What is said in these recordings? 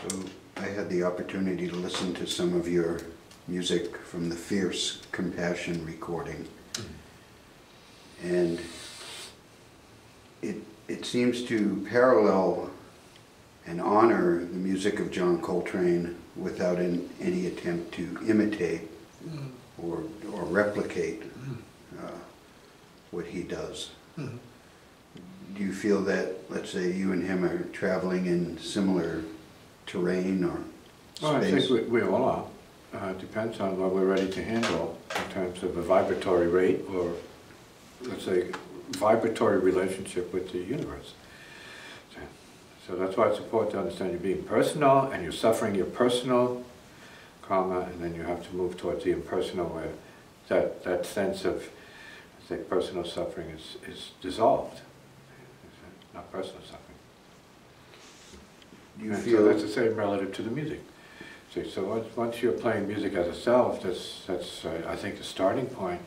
So I had the opportunity to listen to some of your music from the Fierce Compassion recording. And it seems to parallel and honor the music of John Coltrane without any attempt to imitate or replicate what he does. Do you feel that, let's say, you and him are traveling in similar terrain or space? Well, I think we all are. It depends on what we're ready to handle in terms of a vibratory rate or, let's say, vibratory relationship with the universe. So that's why it's important to understand you're being personal and you're suffering your personal karma, and then you have to move towards the impersonal where that sense of, say, personal suffering is dissolved. Not personal suffering. Do you and feel so that's the same relative to the music. See, so once you're playing music as a self, that's I think the starting point.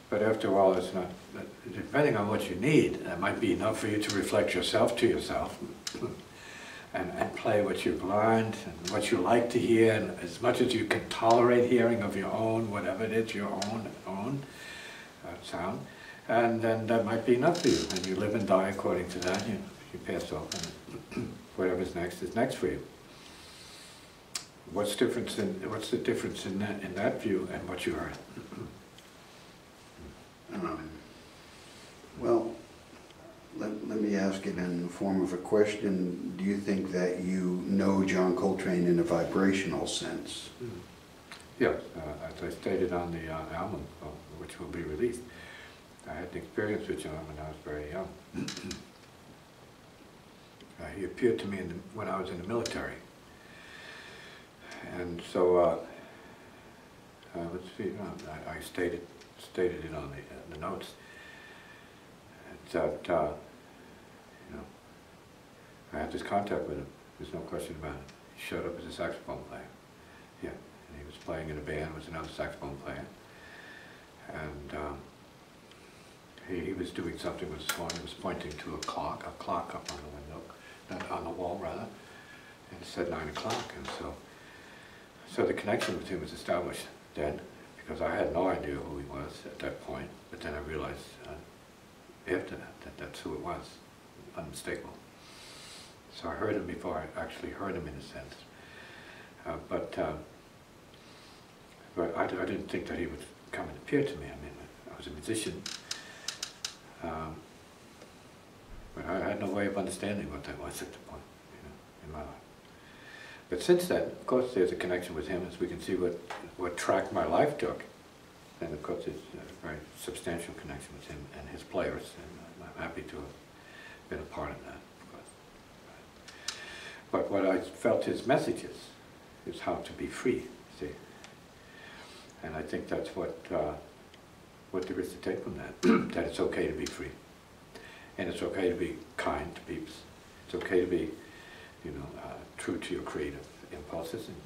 But after all, it's not, depending on what you need, that might be enough for you to reflect yourself to yourself and play what you've learned and what you like to hear, and as much as you can tolerate hearing of your own, whatever it is, your own sound. And then that might be enough for you, and you live and die according to that. You pass off, and whatever's next is next for you. What's the difference in that view and what you heard? Well, let me ask it in the form of a question. Do you think that you know John Coltrane in a vibrational sense? Yes, as I stated on the album, which will be released, I had an experience with John when I was very young. He appeared to me when I was in the military. And so, let's see, I stated it on the notes, that, I had this contact with him. There's no question about it. He showed up as a saxophone player. Yeah, and he was playing in a band with another saxophone player. And he was doing something with his phone. He was pointing to a clock up on the window, not on the wall rather, and it said 9 o'clock. And so the connection with him was established then, because I had no idea who he was at that point. But then I realized after that that's who it was, unmistakable. So I heard him before I actually heard him in a sense. But I didn't think that he would come and appear to me. I mean, I was a musician. But I had no way of understanding what that was at the point, in my life. But since then, of course, there's a connection with him, as we can see what track my life took. And of course, it's a very substantial connection with him and his players, and I'm happy to have been a part of that. But what I felt his message is how to be free, see? And I think that's what there is to take from that, that it's okay to be free. And it's okay to be kind to peeps. It's okay to be, true to your creative impulses and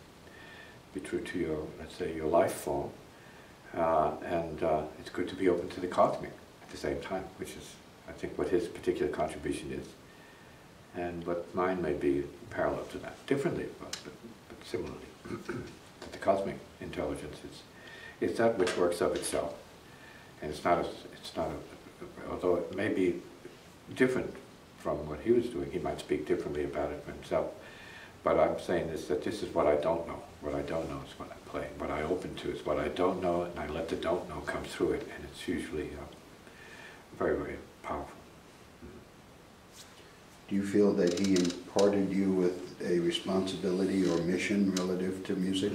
be true to your, let's say, your life form. And it's good to be open to the cosmic at the same time, which is, I think, what his particular contribution is. And what mine may be parallel to that, differently, but similarly. That the cosmic intelligence is that which works of itself. And it's not although it may be different from what he was doing, he might speak differently about it for himself. But I'm saying that this is what I don't know. What I don't know is what I play. What I open to is what I don't know, and I let the don't know come through it, and it's usually very, very powerful. Do you feel that he imparted you with a responsibility or mission relative to music?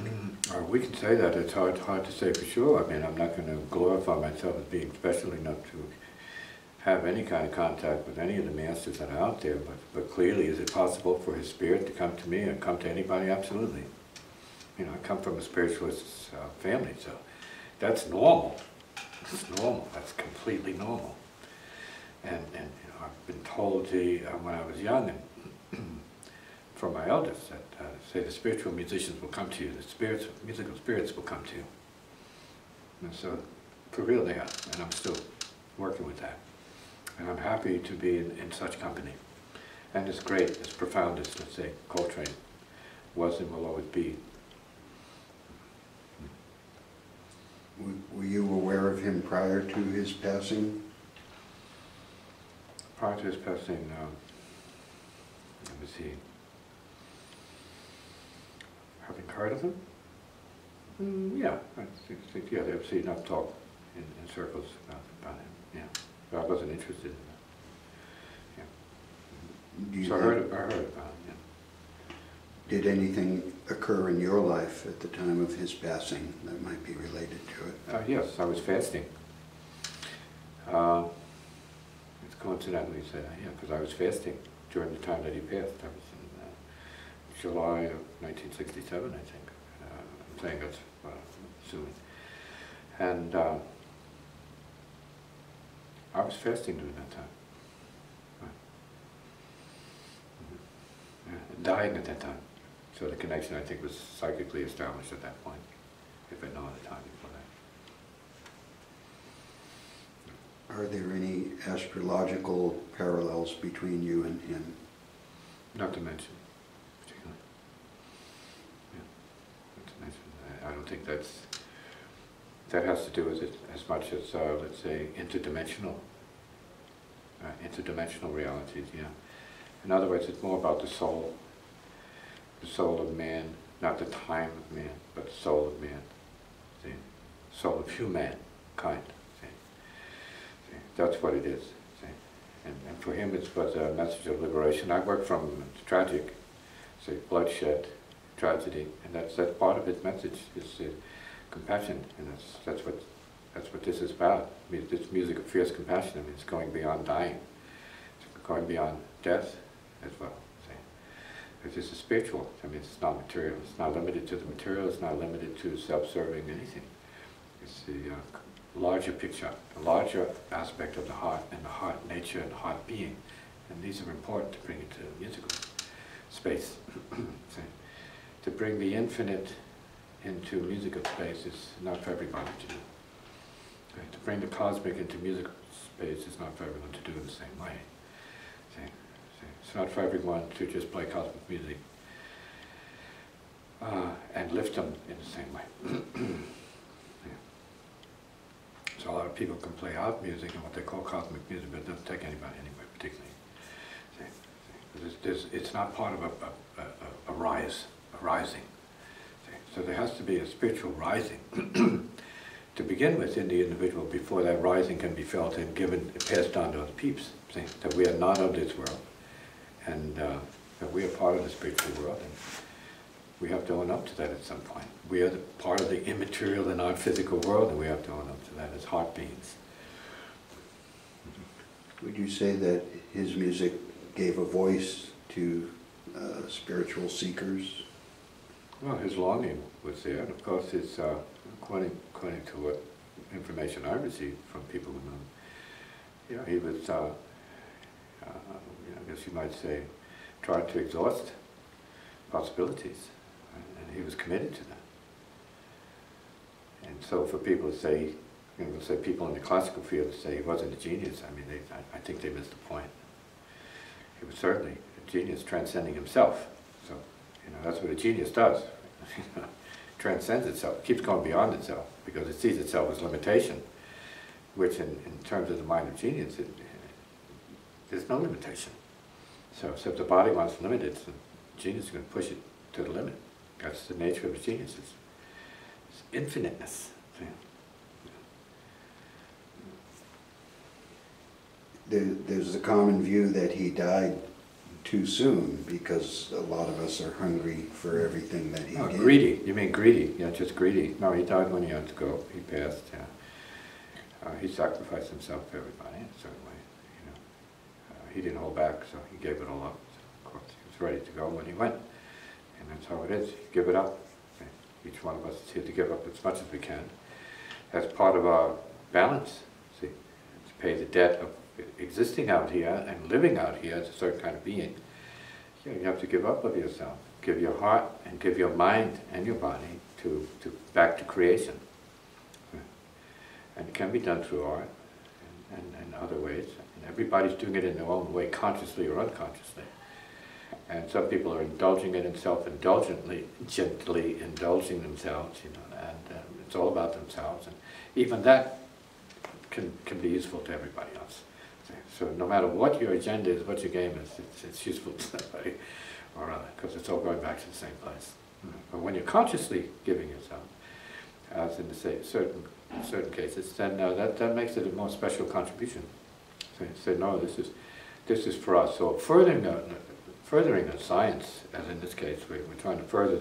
We can say that. It's hard to say for sure. I mean, I'm not going to glorify myself as being special enough to have any kind of contact with any of the masters that are out there, but clearly, is it possible for his spirit to come to me and come to anybody? Absolutely. I come from a spiritualist family, so that's normal. It's normal. That's completely normal. And I've been told when I was young, and from my elders, that say the spiritual musicians will come to you, the musical spirits will come to you. And so, for real they are, and I'm still working with that. And I'm happy to be in such company. And as great, as profound as, let's say, Coltrane was and will always be. Were you aware of him prior to his passing? Prior to his passing, let me see, having heard of him? Yeah, I think yeah, I've seen enough talk in circles about him, yeah. But I wasn't interested in that. Yeah. So I heard about him, yeah. Did anything occur in your life at the time of his passing that might be related to it? Yes, I was fasting. It's coincidental you say that, yeah, because I was fasting during the time that he passed. That was in July of 1967, I think. I'm saying that's assuming. And I was fasting during that time. Yeah, dying at that time. So the connection, I think, was psychically established at that point, if at no other time before that. Are there any astrological parallels between you and him? Not to mention, particularly. Yeah, not to mention. I don't think that has to do with it as much as, let's say, interdimensional realities, yeah. In other words, it's more about the soul of man, not the time of man, but the soul of man, see? Soul of humankind, see? That's what it is, see? And for him it was a message of liberation. I work from tragic, say, bloodshed, tragedy, and that's part of his message, is compassion, and that's what this is about. I mean, this music of fierce compassion, I mean, it's going beyond dying, it's going beyond death as well. This is spiritual. I mean, it's not material. It's not limited to the material. It's not limited to self-serving anything. It's the larger picture, the larger aspect of the heart and the heart nature and heart being. And these are important to bring into musical space. To bring the infinite into musical space is not for everybody to do. To bring the cosmic into musical space is not for everyone to do in the same way. It's not for everyone to just play cosmic music and lift them in the same way. Yeah. So a lot of people can play out music and what they call cosmic music, but it doesn't take anybody anywhere particularly. It's not part of a rising. So there has to be a spiritual rising to begin with in the individual before that rising can be felt and given, passed on to other peeps. See, that we are not of this world. And that we are part of the spiritual world, and we have to own up to that at some point. We are part of the immaterial and non-physical world, and we have to own up to that as heart beings. Would you say that his music gave a voice to spiritual seekers? Well, his longing was there, and of course, his, according to what information I received from people who knew him, yeah, he was. I guess you might say, tried to exhaust possibilities, right? And he was committed to that. And so for people to say, say people in the classical field say he wasn't a genius, I mean, I think they missed the point. He was certainly a genius transcending himself. So, that's what a genius does. Transcends itself, keeps going beyond itself, because it sees itself as limitation, which in terms of the mind of genius, there's no limitation. So if the body wants to limit it, the genius is going to push it to the limit. That's the nature of a genius. It's infiniteness. There's a common view that he died too soon because a lot of us are hungry for everything that he gave. Greedy. You mean greedy? Yeah, just greedy. No, he died when he had to go. He passed. Yeah. He sacrificed himself for everybody in a certain way. He didn't hold back, so he gave it all up. So of course, he was ready to go when he went. And that's how it is. You give it up. Each one of us is here to give up as much as we can. As part of our balance, see, to pay the debt of existing out here and living out here as a certain kind of being. You have to give up of yourself. Give your heart and give your mind and your body to back to creation. And it can be done through art and other ways. And everybody's doing it in their own way, consciously or unconsciously. And some people are indulging it in self-indulgently, gently indulging themselves, you know, and it's all about themselves. And even that can be useful to everybody else. So no matter what your agenda is, what your game is, it's useful to somebody or other, because it's all going back to the same place. But when you're consciously giving yourself, as in the certain cases, then that makes it a more special contribution. So you say, no, this is for us. So furthering a science, as in this case, we're trying to further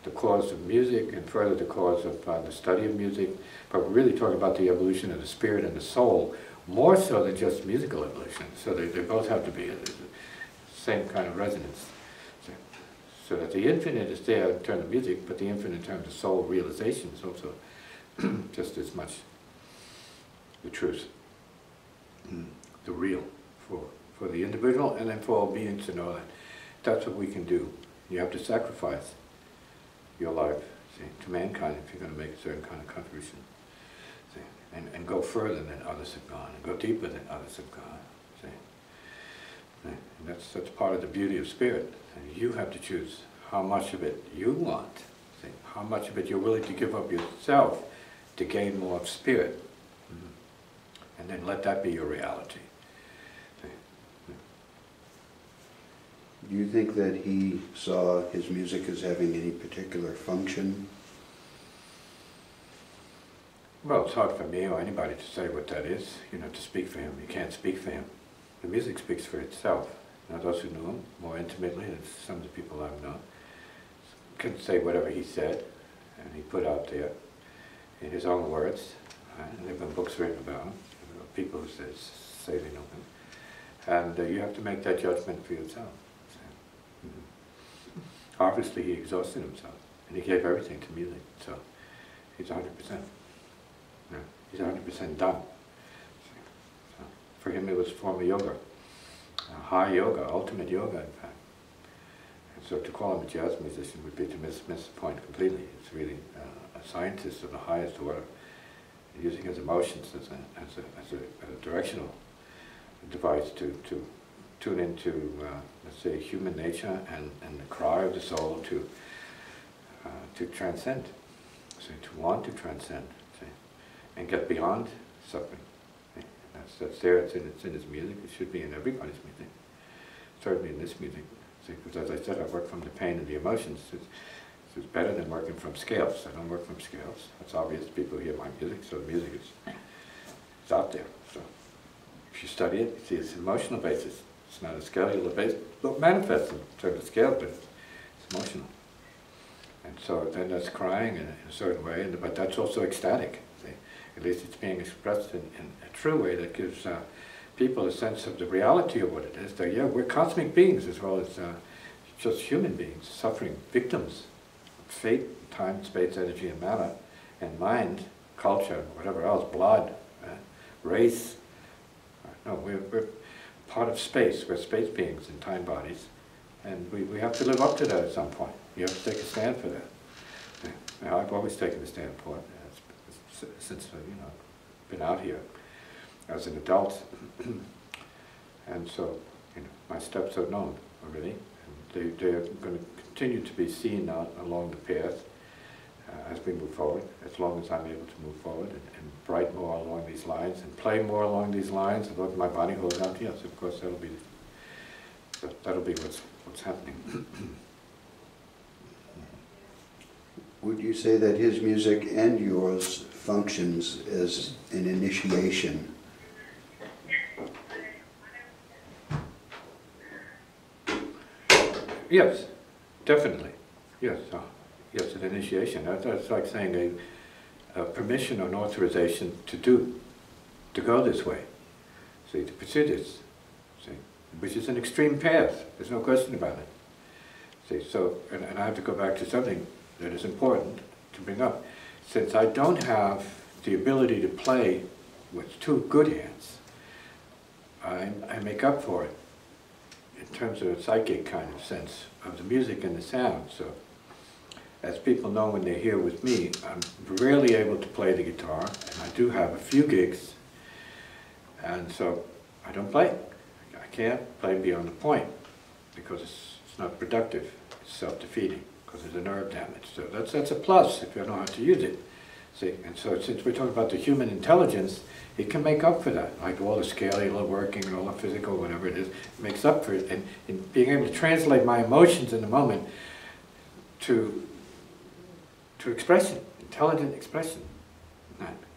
the cause of music and further the cause of the study of music, but we're really talking about the evolution of the spirit and the soul, more so than just musical evolution. So they both have to be the same kind of resonance. So that the infinite is there in terms of music, but the infinite in terms of soul realization is also just as much the truth, the real for the individual, and then for all beings to know that that's what we can do. You have to sacrifice your life, see, to mankind if you're going to make a certain kind of contribution. See, and go further than others have gone, and go deeper than others have gone. See. And that's part of the beauty of spirit. And you have to choose how much of it you want, see, how much of it you're willing to give up yourself to gain more of spirit. And then let that be your reality. Do you think that he saw his music as having any particular function? Well, it's hard for me or anybody to say what that is, you know, to speak for him. You can't speak for him. The music speaks for itself. Now, those who knew him more intimately, and some of the people I've known, can say whatever he said and he put out there in his own words. And there have been books written about him, people who say they know him. And you have to make that judgment for yourself. Obviously, he exhausted himself, and he gave everything to music, so he's 100%. Yeah, he's 100% done. So for him, it was a form of yoga, high yoga, ultimate yoga, in fact. And so to call him a jazz musician would be to miss the point completely. It's really a scientist of the highest order, using his emotions as a directional device to tune into, let's say, human nature and the cry of the soul to transcend, so to want to transcend, see, and get beyond suffering. See. That's there. It's in his music. It should be in everybody's music. Certainly in this music, see, because as I said, I work from the pain and the emotions. It's better than working from scales. I don't work from scales. It's obvious people hear my music, so the music is out there. So if you study it, you see it's an emotional basis. It's not a cellular basis. It manifests in terms of scale, but it's emotional. And so then that's crying in a certain way, but that's also ecstatic. See? At least it's being expressed in a true way that gives people a sense of the reality of what it is. That, yeah, we're cosmic beings as well as just human beings, suffering victims of fate, time, space, energy, and matter, and mind, culture, whatever else, blood, race. No, we're part of space. We're space beings in time bodies, and we have to live up to that at some point. You have to take a stand for that. Now, I've always taken a stand for it since been out here as an adult, and so my steps are known already. And they're going to continue to be seen out along the path as we move forward, as long as I'm able to move forward and write more along these lines and play more along these lines. And look, my body holds out. Yes, of course, that'll be what's happening. Would you say that his music and yours functions as an initiation? Yes, definitely. Yes, yes, an initiation. That's like saying a permission or an authorization to go this way. See, to pursue this. See, which is an extreme path. There's no question about it. See, so, and I have to go back to something that is important to bring up. Since I don't have the ability to play with two good hands, I make up for it in terms of a psychic kind of sense of the music and the sound. So, as people know when they're here with me, I'm rarely able to play the guitar, and I do have a few gigs, and so I don't play. I can't play beyond the point, because it's It's not productive. It's self-defeating because there's a nerve damage. So that's a plus if you know how to use it. See, and so since we're talking about the human intelligence, it can make up for that. Like all the scalar working and all the physical, whatever it is, it makes up for it. And in being able to translate my emotions in the moment to expression, intelligent expression.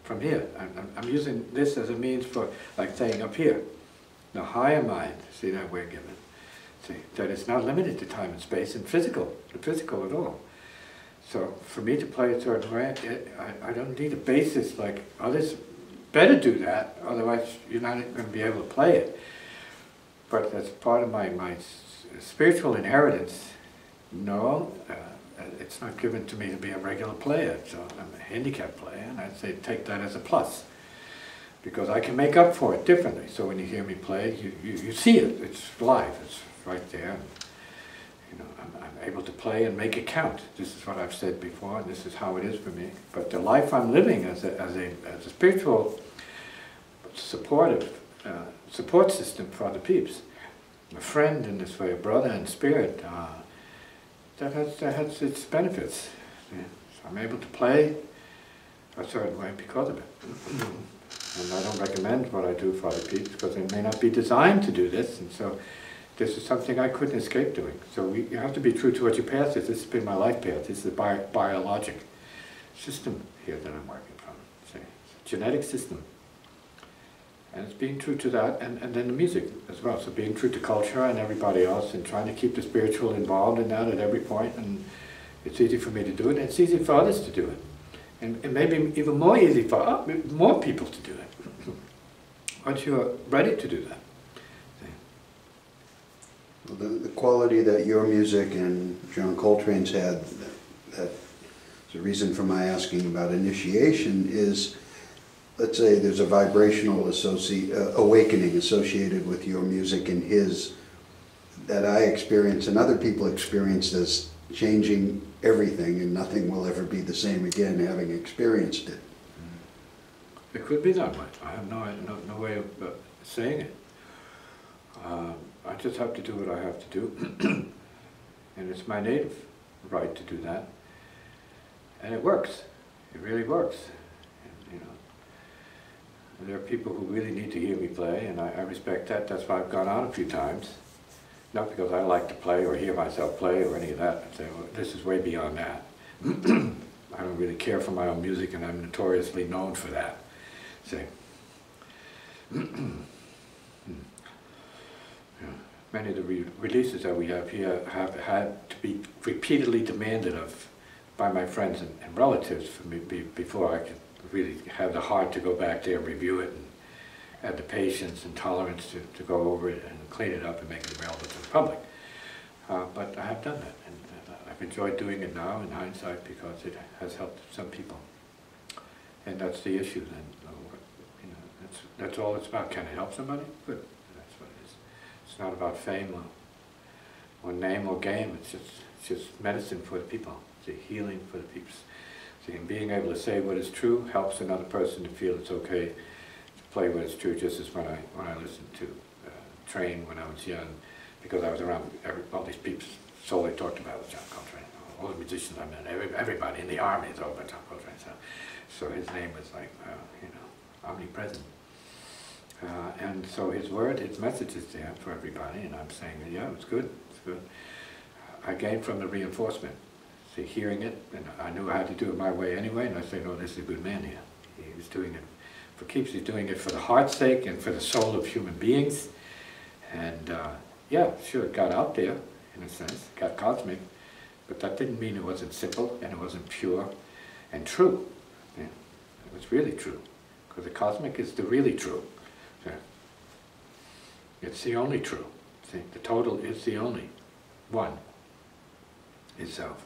From here, I'm using this as a means for, like saying up here, the higher mind, see that we're given. See, that it's not limited to time and space and the physical at all. So for me to play a certain way, I don't need a basis like others. Better do that, otherwise you're not going to be able to play it. But as part of my spiritual inheritance, no, it's not given to me to be a regular player. So I'm a handicapped player, and I'd say take that as a plus. Because I can make up for it differently. So when you hear me play, you see it, it's live, it's right there. And, you know, I'm able to play and make it count. This is what I've said before, and this is how it is for me. But the life I'm living as a spiritual support system for other peeps, a friend in this way, a brother in spirit, that has its benefits. Yeah. So I'm able to play a certain way because of it. And I don't recommend what I do for other people because they may not be designed to do this, and so this is something I couldn't escape doing. So you have to be true to what your path is. This has been my life path. This is the biologic system here that I'm working from. See, it's a genetic system. And it's being true to that, and then the music as well. So being true to culture and everybody else, and trying to keep the spiritual involved in that at every point. And it's easy for me to do it, and it's easy for others to do it. And it may be even more easy for more people to do it. Once you're ready to do that. Well, the quality that your music and John Coltrane's had, that's the reason for my asking about initiation, is, let's say there's a vibrational awakening associated with your music and his, that I experience and other people experience as changing everything, and nothing will ever be the same again having experienced it. It could be that way. I have no way of saying it. I just have to do what I have to do. And it's my native right to do that. And it works. It really works. And, you know, there are people who really need to hear me play, and I respect that. That's why I've gone out a few times. Not because I like to play or hear myself play or any of that. I say, well, this is way beyond that. I don't really care for my own music, and I'm notoriously known for that. See? Many of the releases that we have here have had to be repeatedly demanded of by my friends and relatives for me before I could really have the heart to go back there and review it, and have the patience and tolerance to go over it and clean it up and make it available to the public. But I have done that, and I've enjoyed doing it now in hindsight because it has helped some people. And that's the issue then. You know, that's all it's about. Can it help somebody? Good. That's what it is. It's not about fame or name or game. It's just medicine for the people. It's a healing for the people. See, and being able to say what is true helps another person to feel it's okay to play what is true. Just as when I listened to Train when I was young, because I was around all these people. So they talked about John Coltrane. All the musicians I met, everybody in the army is all about John Coltrane. So his name was like, you know, omnipresent. And so his word, his message is there for everybody, and I'm saying, yeah, it's good, it's good. I gained from the reinforcement. See, hearing it, and I knew I had to do it my way anyway, and I say, no, this is a good man here. He was doing it for keeps, he's doing it for the heart's sake and for the soul of human beings. And yeah, sure, it got out there, in a sense, it got cosmic, but that didn't mean it wasn't simple, and it wasn't pure and true. Yeah, it was really true, because the cosmic is the really true. Yeah. It's the only true. See, the total is the only one itself.